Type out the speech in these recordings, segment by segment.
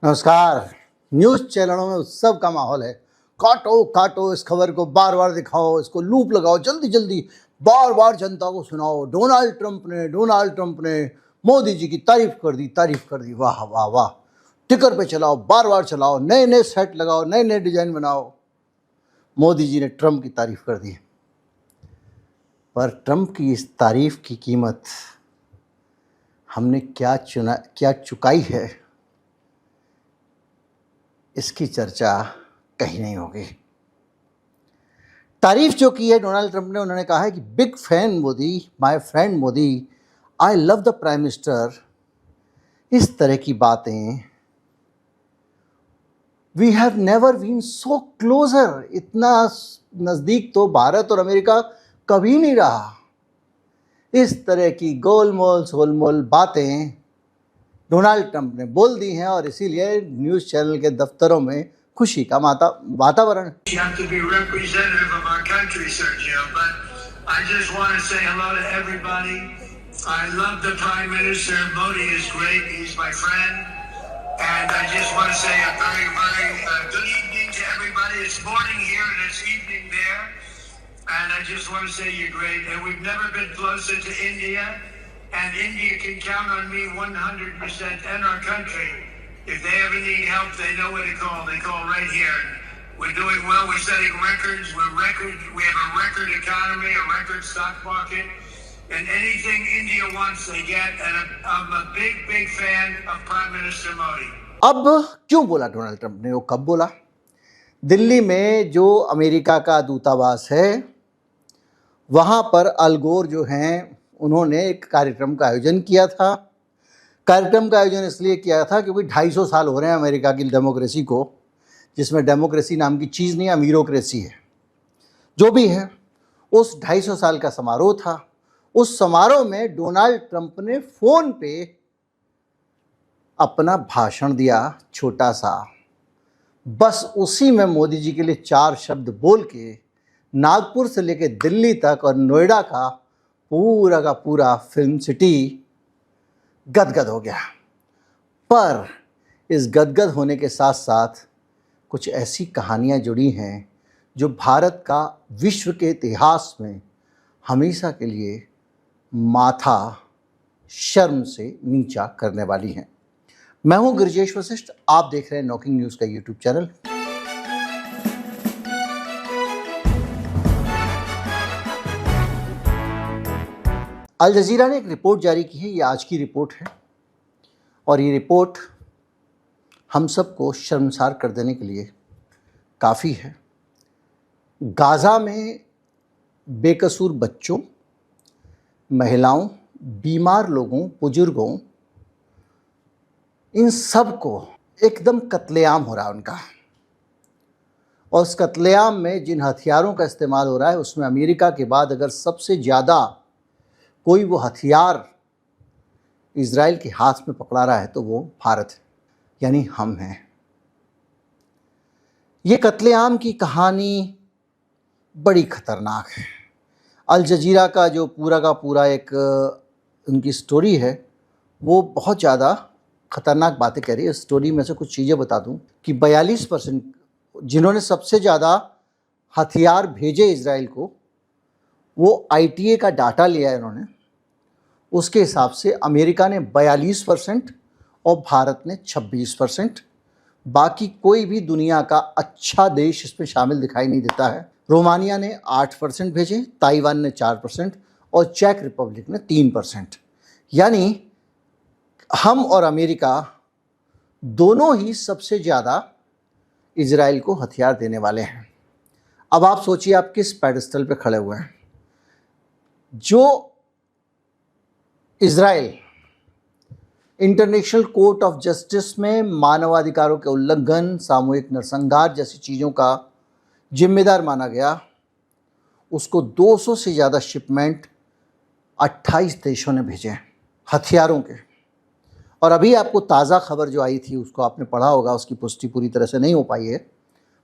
नमस्कार। न्यूज़ चैनलों में उत्सव का माहौल है। काटो काटो इस खबर को, बार बार दिखाओ, इसको लूप लगाओ, जल्दी जल्दी बार बार जनता को सुनाओ। डोनाल्ड ट्रंप ने मोदी जी की तारीफ कर दी, वाह वाह वाह। टिकर पे चलाओ, बार बार चलाओ, नए नए सेट लगाओ, नए नए डिजाइन बनाओ। मोदी जी ने ट्रंप की तारीफ कर दी, पर ट्रंप की इस तारीफ की कीमत हमने क्या चुकाई है, इसकी चर्चा कहीं नहीं होगी। तारीफ जो की है डोनाल्ड ट्रंप ने, उन्होंने कहा है कि big fan Modi, my friend Modi, I love the prime minister. इस तरह की बातें, we have never been so closer, इतना नज़दीक तो भारत और अमेरिका कभी नहीं रहा। इस तरह की गोलमोल सोलमोल बातें डोनाल्ड ट्रंप ने बोल दी हैं और इसीलिए न्यूज़ चैनल के दफ्तरों में खुशी का वातावरण। And I just want to say you're great, and we've never been closer to India, and India can count on me 100% and our country. If they ever need help, they know where to call. They call right here. We're doing well. We're setting records. We have a record economy, a record stock market, and anything India wants, they get. And I'm a big fan of Prime Minister Modi. अब क्यों बोला Donald Trump ने, वो कब बोला? दिल्ली में जो America का दूतावास है, वहाँ पर अल गोर जो हैं, उन्होंने एक कार्यक्रम का आयोजन किया था। कार्यक्रम का आयोजन इसलिए किया था क्योंकि 250 साल हो रहे हैं अमेरिका की डेमोक्रेसी को, जिसमें डेमोक्रेसी नाम की चीज़ नहीं, अमीरोक्रेसी है। जो भी है, उस 250 साल का समारोह था। उस समारोह में डोनाल्ड ट्रंप ने फ़ोन पे अपना भाषण दिया, छोटा सा। बस उसी में मोदी जी के लिए 4 शब्द बोल के नागपुर से लेकर दिल्ली तक और नोएडा का पूरा फिल्म सिटी गदगद हो गया। पर इस गदगद होने के साथ साथ कुछ ऐसी कहानियाँ जुड़ी हैं जो भारत का विश्व के इतिहास में हमेशा के लिए माथा शर्म से नीचा करने वाली हैं। मैं हूं गिरिजेश वशिष्ठ, आप देख रहे हैं नॉकिंग न्यूज़ का यूट्यूब चैनल। अल जजीरा ने एक रिपोर्ट जारी की है, ये आज की रिपोर्ट है और ये रिपोर्ट हम सबको शर्मसार कर देने के लिए काफ़ी है। गाज़ा में बेकसूर बच्चों, महिलाओं, बीमार लोगों, बुजुर्गों, इन सब को एकदम कत्लेआम हो रहा है उनका। और उस कत्लेआम में जिन हथियारों का इस्तेमाल हो रहा है, उसमें अमेरिका के बाद अगर सबसे ज़्यादा कोई वो हथियार इजराइल के हाथ में पकड़ा रहा है तो वो भारत है, यानी हम हैं। ये कत्लेआम की कहानी बड़ी ख़तरनाक है। अल जजीरा का जो पूरा का पूरा एक उनकी स्टोरी है, वो बहुत ज़्यादा ख़तरनाक बातें कह रही है। स्टोरी में से कुछ चीज़ें बता दूं कि 42% जिन्होंने सबसे ज़्यादा हथियार भेजे इजराइल को, वो ITA का डाटा लिया है इन्होंने। उसके हिसाब से अमेरिका ने 42% और भारत ने 26%। बाकी कोई भी दुनिया का अच्छा देश इसमें शामिल दिखाई नहीं देता है। रोमानिया ने 8% भेजे, ताइवान ने 4% और चेक रिपब्लिक ने 3%। यानी हम और अमेरिका दोनों ही सबसे ज़्यादा इजराइल को हथियार देने वाले हैं। अब आप सोचिए, आप किस पेडेस्टल पे खड़े हुए हैं। जो Israel international court of justice में मानवाधिकारों के उल्लंघन, सामूहिक नरसंहार जैसी चीज़ों का जिम्मेदार माना गया, उसको 200 से ज़्यादा शिपमेंट 28 देशों ने भेजे हैं हथियारों के। और अभी आपको ताज़ा खबर जो आई थी, उसको आपने पढ़ा होगा, उसकी पुष्टि पूरी तरह से नहीं हो पाई है।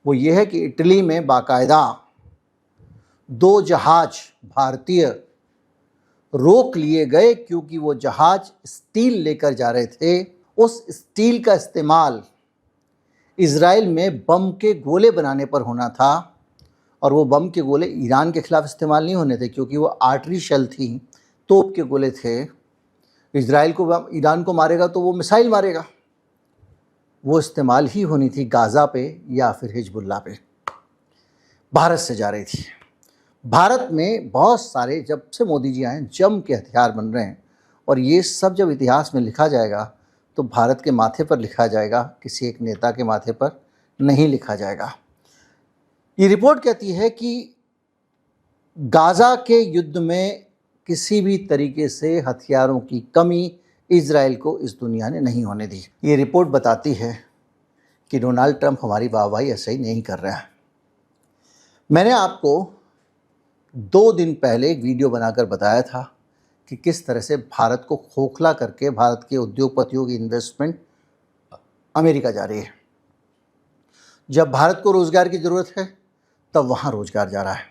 वो ये है कि इटली में बाकायदा 2 जहाज भारतीय रोक लिए गए क्योंकि वो जहाज स्टील लेकर जा रहे थे। उस स्टील का इस्तेमाल इज़राइल में बम के गोले बनाने पर होना था, और वो बम के गोले ईरान के खिलाफ इस्तेमाल नहीं होने थे क्योंकि वो आर्टरी शेल थी, तोप के गोले थे। इज़राइल को ईरान को मारेगा तो वो मिसाइल मारेगा, वो इस्तेमाल ही होनी थी गाज़ा पे या फिर हिजबुल्लाह पे। भारत से जा रही थी। भारत में बहुत सारे, जब से मोदी जी आए, जम के हथियार बन रहे हैं, और ये सब जब इतिहास में लिखा जाएगा तो भारत के माथे पर लिखा जाएगा, किसी एक नेता के माथे पर नहीं लिखा जाएगा। ये रिपोर्ट कहती है कि गाज़ा के युद्ध में किसी भी तरीके से हथियारों की कमी इज़राइल को इस दुनिया ने नहीं होने दी। ये रिपोर्ट बताती है कि डोनाल्ड ट्रंप हमारी वाहवाही ऐसे ही नहीं कर रहा है। मैंने आपको 2 दिन पहले एक वीडियो बनाकर बताया था कि किस तरह से भारत को खोखला करके भारत के उद्योगपतियों की इन्वेस्टमेंट अमेरिका जा रही है। जब भारत को रोज़गार की ज़रूरत है तब वहाँ रोज़गार जा रहा है।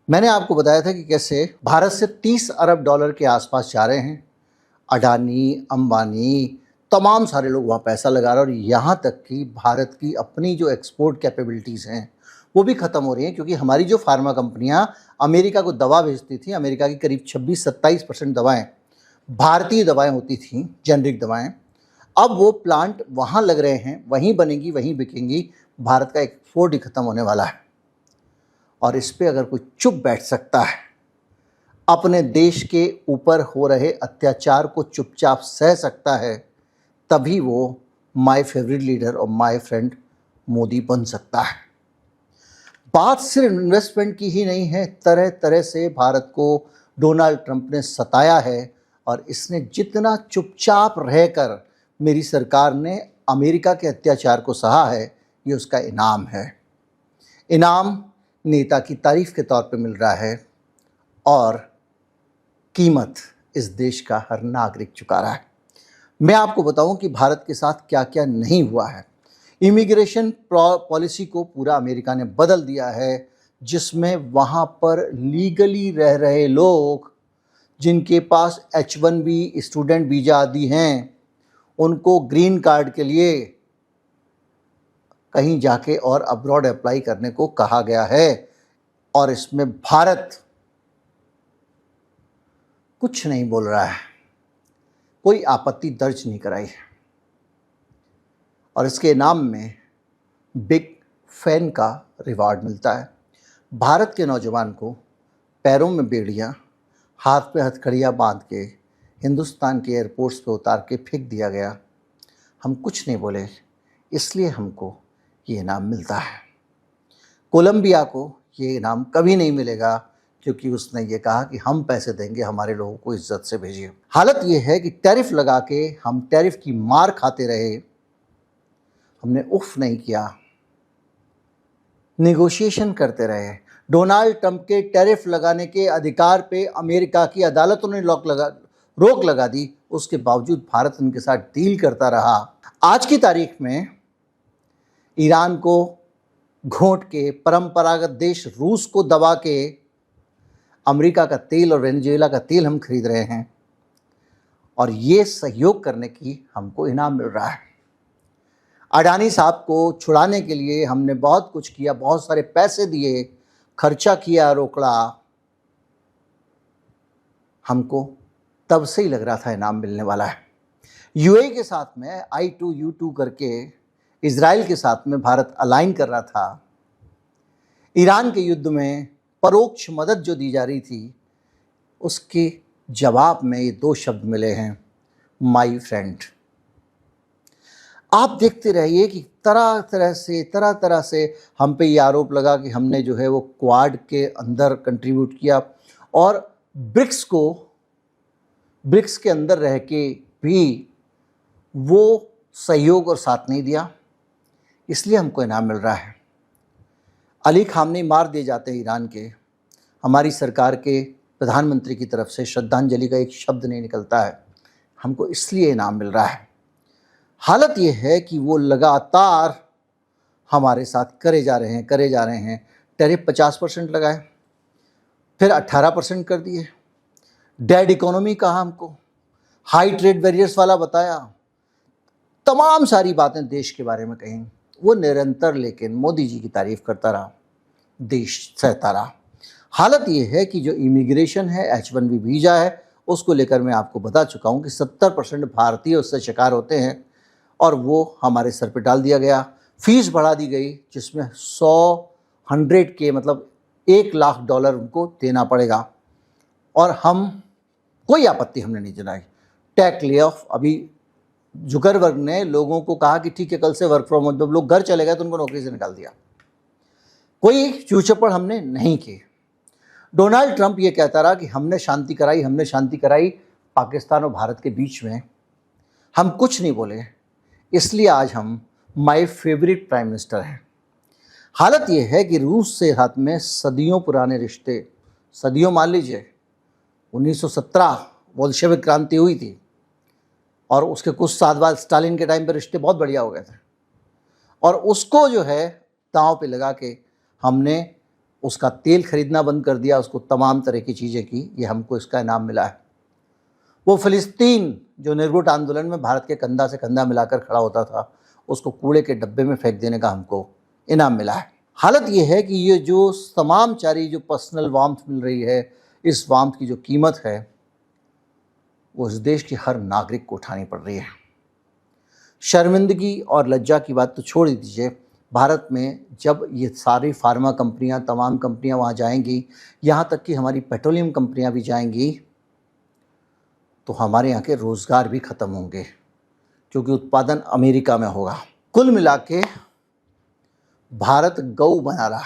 मैंने आपको बताया था कि कैसे भारत से $30 अरब के आसपास जा रहे हैं। अडानी, अंबानी, तमाम सारे लोग वहाँ पैसा लगा रहे हैं, और यहाँ तक कि भारत की अपनी जो एक्सपोर्ट कैपेबिलिटीज़ हैं वो भी ख़त्म हो रही हैं, क्योंकि हमारी जो फार्मा कंपनियाँ अमेरिका को दवा भेजती थी, अमेरिका की करीब 26-27% दवाएँ भारतीय दवाएँ होती थीं, जेनरिक दवाएँ। अब वो प्लांट वहाँ लग रहे हैं, वहीं बनेंगी, वहीं बिकेंगी। भारत का एक्सपोर्ट ही ख़त्म होने वाला है। और इस पे अगर कोई चुप बैठ सकता है, अपने देश के ऊपर हो रहे अत्याचार को चुपचाप सह सकता है, तभी वो माय फेवरेट लीडर और माय फ्रेंड मोदी बन सकता है। बात सिर्फ इन्वेस्टमेंट की ही नहीं है, तरह तरह से भारत को डोनाल्ड ट्रंप ने सताया है, और इसने जितना चुपचाप रहकर मेरी सरकार ने अमेरिका के अत्याचार को सहा है, ये उसका इनाम है। इनाम नेता की तारीफ के तौर पे मिल रहा है, और कीमत इस देश का हर नागरिक चुका रहा है। मैं आपको बताऊं कि भारत के साथ क्या क्या नहीं हुआ है। इमिग्रेशन पॉलिसी को पूरा अमेरिका ने बदल दिया है, जिसमें वहाँ पर लीगली रह रहे लोग जिनके पास H1B स्टूडेंट वीज़ा आदि हैं, उनको ग्रीन कार्ड के लिए कहीं जाके और अब्रॉड अप्लाई करने को कहा गया है, और इसमें भारत कुछ नहीं बोल रहा है, कोई आपत्ति दर्ज नहीं कराई है, और इसके इनाम में बिग फैन का रिवार्ड मिलता है। भारत के नौजवान को पैरों में बेड़ियां, हाथ पे हथकड़ियाँ बांध के हिंदुस्तान के एयरपोर्ट्स पे उतार के फेंक दिया गया। हम कुछ नहीं बोले, इसलिए हमको ये इनाम मिलता है। कोलंबिया को ये इनाम कभी नहीं मिलेगा, क्योंकि उसने ये कहा कि हम पैसे देंगे, हमारे लोगों को इज्जत से भेजिए। हालत ये है कि टैरिफ लगा के हम टैरिफ की मार खाते रहे, हमने उफ नहीं किया, नेगोशिएशन करते रहे। डोनाल्ड ट्रंप के टैरिफ लगाने के अधिकार पे अमेरिका की अदालतों ने रोक लगा दी, उसके बावजूद भारत उनके साथ डील करता रहा। आज की तारीख में ईरान को घोंट के, परंपरागत देश रूस को दबा के अमेरिका का तेल और वेनेजुएला का तेल हम खरीद रहे हैं, और ये सहयोग करने की हमको इनाम मिल रहा है। अडानी साहब को छुड़ाने के लिए हमने बहुत कुछ किया, बहुत सारे पैसे दिए, खर्चा किया रोकड़ा। हमको तब से ही लग रहा था इनाम मिलने वाला है। यूएई के साथ में I2U2 करके इजराइल के साथ में भारत अलाइन कर रहा था। ईरान के युद्ध में परोक्ष मदद जो दी जा रही थी, उसके जवाब में ये 2 शब्द मिले हैं, माय फ्रेंड। आप देखते रहिए कि तरह तरह से हम पे ये आरोप लगा कि हमने जो है वो क्वाड के अंदर कंट्रीब्यूट किया, और ब्रिक्स के अंदर रह के भी वो सहयोग और साथ नहीं दिया, इसलिए हमको इनाम मिल रहा है। अली खामनी मार दिए जाते हैं ईरान के, हमारी सरकार के प्रधानमंत्री की तरफ से श्रद्धांजलि का एक शब्द नहीं निकलता है, हमको इसलिए इनाम मिल रहा है। हालत ये है कि वो लगातार हमारे साथ करे जा रहे हैं। टैरिफ 50% लगाए, फिर 18% कर दिए, डेड इकोनॉमी कहा हमको, हाई ट्रेड बैरियर्स वाला बताया, तमाम सारी बातें देश के बारे में कहीं। वो निरंतर लेकिन मोदी जी की तारीफ करता रहा, देश सहता रहा। हालत ये है कि जो इमिग्रेशन है, H1B वीज़ा है, उसको लेकर मैं आपको बता चुका हूँ कि 70% भारतीय उससे शिकार होते हैं और वो हमारे सर पे डाल दिया गया। फीस बढ़ा दी गई जिसमें 100 मतलब $1,00,000 उनको देना पड़ेगा और हम कोई आपत्ति हमने नहीं जताई। टेक ले ऑफ, अभी जुकरबर्ग ने लोगों को कहा कि ठीक है कल से वर्क फ्रॉम होम, जब लोग घर चले गए तो उनको नौकरी से निकाल दिया। कोई चूचपड़ हमने नहीं की। डोनाल्ड ट्रंप ये कहता रहा कि हमने शांति कराई पाकिस्तान और भारत के बीच में, हम कुछ नहीं बोले, इसलिए आज हम माय फेवरेट प्राइम मिनिस्टर हैं। हालत ये है कि रूस से हाथ में सदियों पुराने रिश्ते, सदियों मान लीजिए 1917 बोल्शेविक क्रांति हुई थी और उसके कुछ साल बाद स्टालिन के टाइम पर रिश्ते बहुत बढ़िया हो गए थे और उसको जो है दांव पे लगा के हमने उसका तेल खरीदना बंद कर दिया, उसको तमाम तरह की चीज़ें की, ये हमको इसका इनाम मिला है। वो फ़िलिस्तीन जो निर्गुट आंदोलन में भारत के कंधा से कंधा मिलाकर खड़ा होता था, उसको कूड़े के डब्बे में फेंक देने का हमको इनाम मिला है। हालत ये है कि ये जो तमाम चारी जो पर्सनल वार्मथ मिल रही है, इस वार्मथ की जो कीमत है वो इस देश के हर नागरिक को उठानी पड़ रही है। शर्मिंदगी और लज्जा की बात तो छोड़ ही दीजिए, भारत में जब ये सारी फार्मा कंपनियां, तमाम कंपनियां वहाँ जाएंगी, यहाँ तक कि हमारी पेट्रोलियम कंपनियां भी जाएंगी, तो हमारे यहाँ के रोज़गार भी ख़त्म होंगे क्योंकि उत्पादन अमेरिका में होगा। कुल मिला के भारत गौ बना रहा,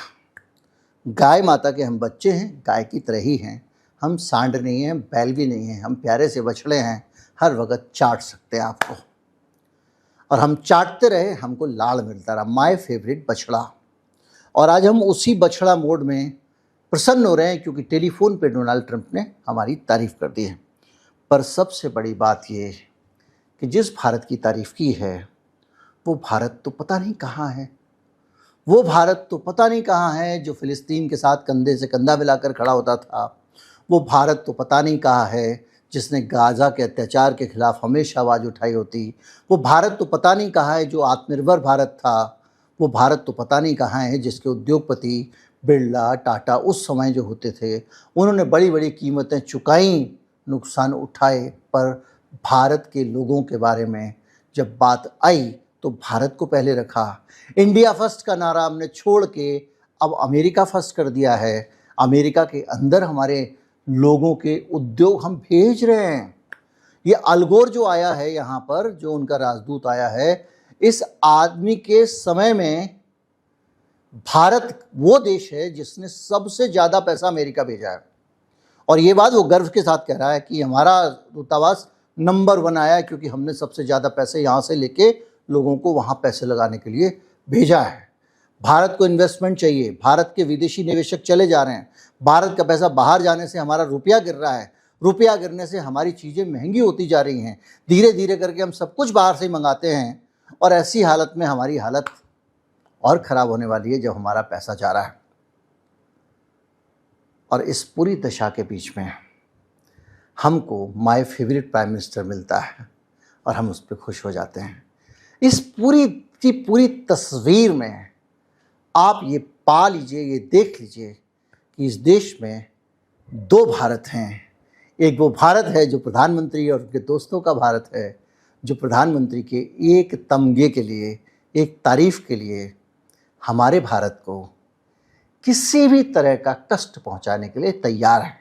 गाय माता के हम बच्चे हैं, गाय की तरह ही हैं, हम सांड नहीं हैं, बैल भी नहीं हैं, हम प्यारे से बछड़े हैं, हर वक्त चाट सकते हैं आपको और हम चाटते रहे, हमको लाड़ मिलता रहा, माय फेवरेट बछड़ा। और आज हम उसी बछड़ा मोड में प्रसन्न हो रहे हैं क्योंकि टेलीफोन पे डोनाल्ड ट्रंप ने हमारी तारीफ़ कर दी है। पर सबसे बड़ी बात ये कि जिस भारत की तारीफ़ की है वो भारत तो पता नहीं कहाँ है, वो भारत तो पता नहीं कहाँ है जो फ़िलिस्तीन के साथ कंधे से कंधा मिलाकर खड़ा होता था, वो भारत तो पता नहीं कहाँ है जिसने गाज़ा के अत्याचार के खिलाफ हमेशा आवाज़ उठाई होती, वो भारत तो पता नहीं कहाँ है जो आत्मनिर्भर भारत था, वो भारत तो पता नहीं कहाँ है जिसके उद्योगपति बिरला, टाटा उस समय जो होते थे उन्होंने बड़ी बड़ी कीमतें चुकाई, नुकसान उठाए, पर भारत के लोगों के बारे में जब बात आई तो भारत को पहले रखा। इंडिया फर्स्ट का नारा हमने छोड़ के अब अमेरिका फर्स्ट कर दिया है। अमेरिका के अंदर हमारे लोगों के उद्योग हम भेज रहे हैं। ये अलगोर जो आया है यहाँ पर, जो उनका राजदूत आया है, इस आदमी के समय में भारत वो देश है जिसने सबसे ज़्यादा पैसा अमेरिका भेजा है और ये बात वो गर्व के साथ कह रहा है कि हमारा दूतावास नंबर 1 आया है क्योंकि हमने सबसे ज़्यादा पैसे यहाँ से लेके लोगों को वहाँ पैसे लगाने के लिए भेजा है। भारत को इन्वेस्टमेंट चाहिए, भारत के विदेशी निवेशक चले जा रहे हैं, भारत का पैसा बाहर जाने से हमारा रुपया गिर रहा है, रुपया गिरने से हमारी चीज़ें महंगी होती जा रही हैं, धीरे धीरे करके हम सब कुछ बाहर से ही मंगाते हैं और ऐसी हालत में हमारी हालत और ख़राब होने वाली है जब हमारा पैसा जा रहा है। और इस पूरी दशा के बीच में हमको माय फेवरेट प्राइम मिनिस्टर मिलता है और हम उस पर खुश हो जाते हैं। इस पूरी की पूरी तस्वीर में आप ये पा लीजिए, ये देख लीजिए कि इस देश में 2 भारत हैं। एक वो भारत है जो प्रधानमंत्री और उनके दोस्तों का भारत है, जो प्रधानमंत्री के एक तमगे के लिए, एक तारीफ़ के लिए हमारे भारत को किसी भी तरह का कष्ट पहुंचाने के लिए तैयार है।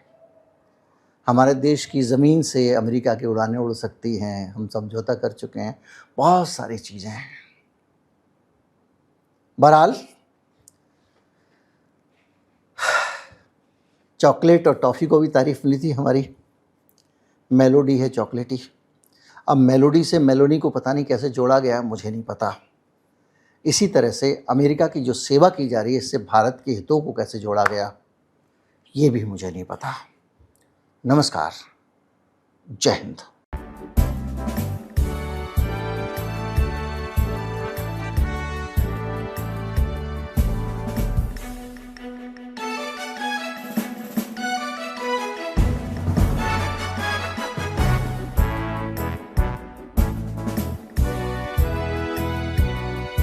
हमारे देश की ज़मीन से अमेरिका की उड़ानें उड़ सकती हैं, हम समझौता कर चुके हैं, बहुत सारी चीज़ें हैं। बहरहाल चॉकलेट और टॉफ़ी को भी तारीफ़ मिली थी हमारी। मेलोडी है चॉकलेटी, अब मेलोडी से मेलोडी को पता नहीं कैसे जोड़ा गया, मुझे नहीं पता। इसी तरह से अमेरिका की जो सेवा की जा रही है, इससे भारत के हितों को कैसे जोड़ा गया, ये भी मुझे नहीं पता। नमस्कार, जय हिंद।